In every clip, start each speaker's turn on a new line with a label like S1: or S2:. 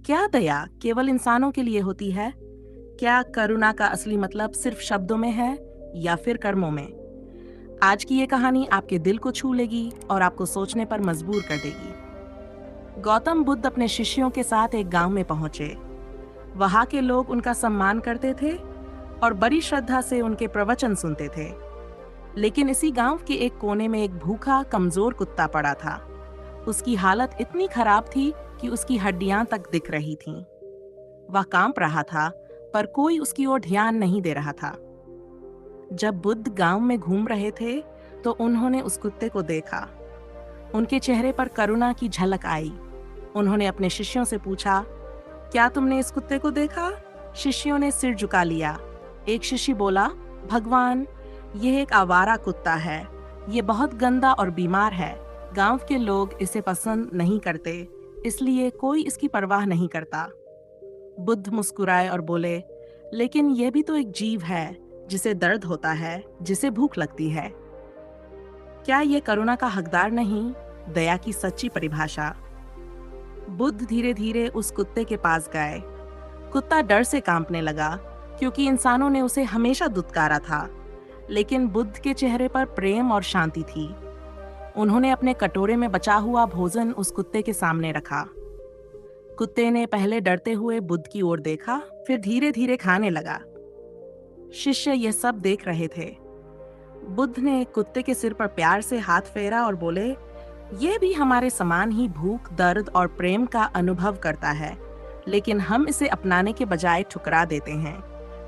S1: क्या दया केवल इंसानों के लिए होती है? क्या करुणा का असली मतलब सिर्फ शब्दों में है या फिर कर्मों में? आज की ये कहानी आपके दिल को छू लेगी और आपको सोचने पर मजबूर कर देगी। गौतम बुद्ध अपने शिष्यों के साथ एक गांव में पहुंचे। वहां के लोग उनका सम्मान करते थे और बड़ी श्रद्धा से उनके प्रवचन सुनते थे। लेकिन इसी गांव के एक कोने में एक भूखा, कमजोर कुत्ता पड़ा था। उसकी हालत इतनी खराब थी कि उसकी हड्डियां तक दिख रही थीं। वह कांप रहा था, पर कोई उसकी ओर ध्यान नहीं दे रहा था। जब बुद्ध गांव में घूम रहे थे, तो उन्होंने उस कुत्ते को देखा। उनके चेहरे पर करुणा की झलक आई। उन्होंने अपने शिष्यों से पूछा, क्या तुमने इस कुत्ते को देखा? शिष्यों ने सिर झुका लिया। एक शिष्य बोला, भगवान, यह एक आवारा कुत्ता है। ये बहुत गंदा और बीमार है। गांव के लोग इसे पसंद नहीं करते, इसलिए कोई इसकी परवाह नहीं करता। बुद्ध मुस्कुराए और बोले, लेकिन यह भी तो एक जीव है, जिसे दर्द होता है, जिसे भूख लगती है। क्या यह करुणा का हकदार नहीं? दया की सच्ची परिभाषा। बुद्ध धीरे धीरे उस कुत्ते के पास गए। कुत्ता डर से कांपने लगा, क्योंकि इंसानों ने उसे हमेशा दुत्कारा था। लेकिन बुद्ध के चेहरे पर प्रेम और शांति थी। उन्होंने अपने कटोरे में बचा हुआ भोजन उस कुत्ते के सामने रखा। कुत्ते ने पहले डरते हुए बुद्ध की ओर देखा, फिर धीरे धीरे खाने लगा। शिष्य यह सब देख रहे थे। बुद्ध ने कुत्ते के सिर पर प्यार से हाथ फेरा और बोले, यह भी हमारे समान ही भूख, दर्द और प्रेम का अनुभव करता है, लेकिन हम इसे अपनाने के बजाय ठुकरा देते हैं।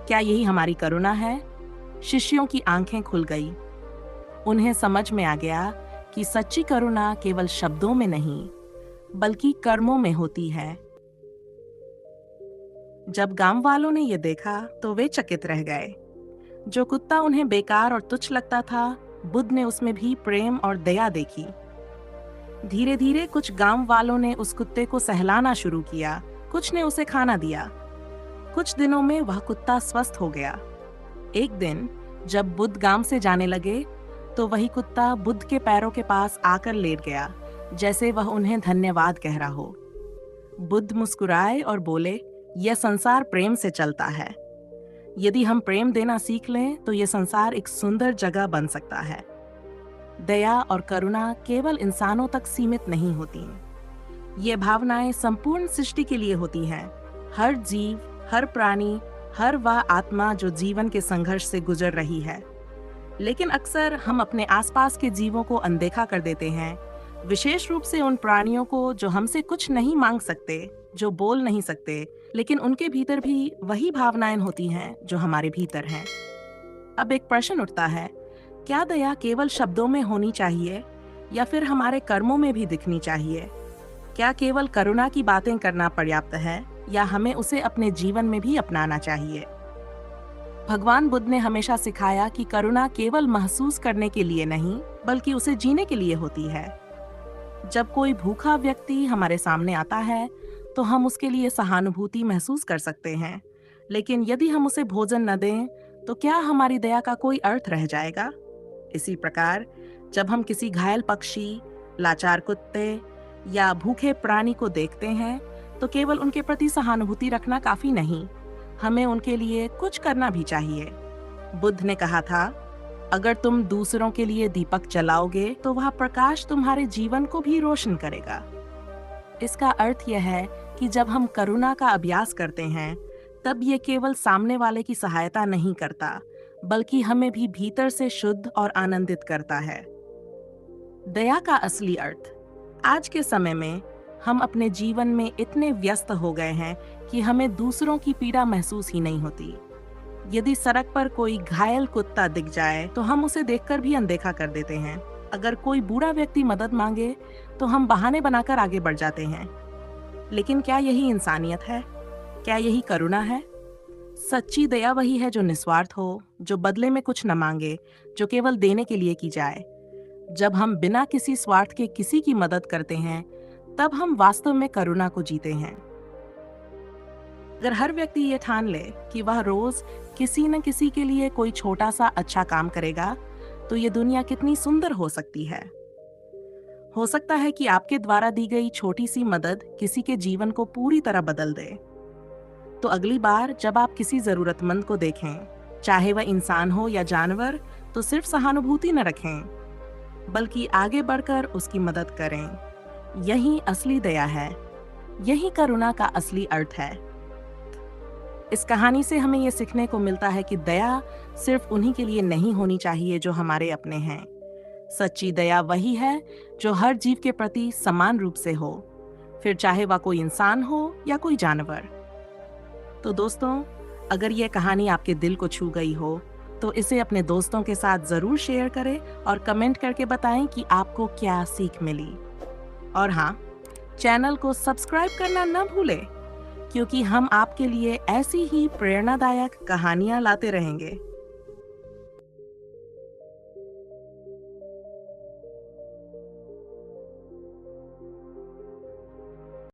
S1: क्या यही हमारी करुणा है? शिष्यों की आंखें खुल गई। उन्हें समझ में आ गया कि सच्ची करुणा केवल शब्दों में नहीं, बल्कि कर्मों में होती है। जब गांव वालों ने यह देखा, तो वे चकित रह गए। जो कुत्ता उन्हें बेकार और तुच्छ लगता था, बुद्ध ने उसमें भी प्रेम और दया देखी। धीरे धीरे कुछ गांव वालों ने उस कुत्ते को सहलाना शुरू किया, कुछ ने उसे खाना दिया। कुछ दिनों में वह कुत्ता स्वस्थ हो गया। एक दिन जब बुद्ध गांव से जाने लगे, तो वही कुत्ता बुद्ध के पैरों के पास आकर लेट गया, जैसे वह उन्हें धन्यवाद कह रहा हो। बुद्ध मुस्कुराए और बोले, यह संसार प्रेम से चलता है। यदि हम प्रेम देना सीख लें, तो यह संसार एक सुंदर जगह बन सकता है। दया और करुणा केवल इंसानों तक सीमित नहीं होती। ये भावनाएं संपूर्ण सृष्टि के लिए होती हैं। हर जीव, हर प्राणी, हर वह आत्मा जो जीवन के संघर्ष से गुजर रही है। लेकिन अक्सर हम अपने आसपास के जीवों को अनदेखा कर देते हैं, विशेष रूप से उन प्राणियों को जो हमसे कुछ नहीं मांग सकते, जो बोल नहीं सकते, लेकिन उनके भीतर भी वही भावनाएं होती हैं जो हमारे भीतर हैं। अब एक प्रश्न उठता है, क्या दया केवल शब्दों में होनी चाहिए या फिर हमारे कर्मों में भी दिखनी चाहिए? क्या केवल करुणा की बातें करना पर्याप्त है या हमें उसे अपने जीवन में भी अपनाना चाहिए? भगवान बुद्ध ने हमेशा सिखाया कि करुणा केवल महसूस करने के लिए नहीं, बल्कि उसे जीने के लिए होती है। जब कोई भूखा व्यक्ति हमारे सामने आता है, तो हम उसके लिए सहानुभूति महसूस कर सकते हैं। लेकिन यदि हम उसे भोजन न दें, तो क्या हमारी दया का कोई अर्थ रह जाएगा? इसी प्रकार, जब हम किसी घायल पक्षी, लाचार कुत्ते या भूखे प्राणी को देखते हैं, तो केवल उनके प्रति सहानुभूति रखना काफी नहीं, हमें उनके लिए कुछ करना भी चाहिए। बुद्ध ने कहा था, अगर तुम दूसरों के लिए दीपक जलाओगे, तो वह प्रकाश तुम्हारे जीवन को भी रोशन करेगा। इसका अर्थ यह है कि जब हम करुणा का अभ्यास करते हैं, तब ये केवल सामने वाले की सहायता नहीं करता, बल्कि हमें भी भीतर से शुद्ध और आनंदित करता है। दया का असली अर्थ। आज के समय में हम अपने जीवन में इतने व्यस्त हो गए हैं कि हमें दूसरों की पीड़ा महसूस ही नहीं होती। यदि सड़क पर कोई घायल कुत्ता दिख जाए, तो हम उसे देखकर भी अनदेखा कर देते हैं। अगर कोई बूढ़ा व्यक्ति मदद मांगे, तो हम बहाने बनाकर आगे बढ़ जाते हैं। लेकिन क्या यही इंसानियत है? क्या यही करुणा है? सच्ची दया वही है जो निस्वार्थ हो, जो बदले में कुछ न मांगे, जो केवल देने के लिए की जाए। जब हम बिना किसी स्वार्थ के किसी की मदद करते हैं, तब हम वास्तव में करुणा को जीते हैं। अगर हर व्यक्ति ये ठान ले कि वह रोज किसी न किसी के लिए कोई छोटा सा अच्छा काम करेगा, तो ये दुनिया कितनी सुंदर हो सकती है। हो सकता है कि आपके द्वारा दी गई छोटी सी मदद किसी के जीवन को पूरी तरह बदल दे। तो अगली बार जब आप किसी जरूरतमंद को देखें, चाहे वह इंसान हो या जानवर, तो सिर्फ सहानुभूति न रखें, बल्कि आगे बढ़कर उसकी मदद करें। यही असली दया है, यही करुणा का असली अर्थ है। इस कहानी से हमें ये सीखने को मिलता है कि दया सिर्फ उन्हीं के लिए नहीं होनी चाहिए जो हमारे अपने हैं। सच्ची दया वही है जो हर जीव के प्रति समान रूप से हो, फिर चाहे वह कोई इंसान हो या कोई जानवर। तो दोस्तों, अगर ये कहानी आपके दिल को छू गई हो, तो इसे अपने दोस्तों के साथ जरूर शेयर करें और कमेंट करके बताएं कि आपको क्या सीख मिली। और हाँ, चैनल को सब्सक्राइब करना न भूलें, क्योंकि हम आपके लिए ऐसी ही प्रेरणादायक कहानियां लाते रहेंगे।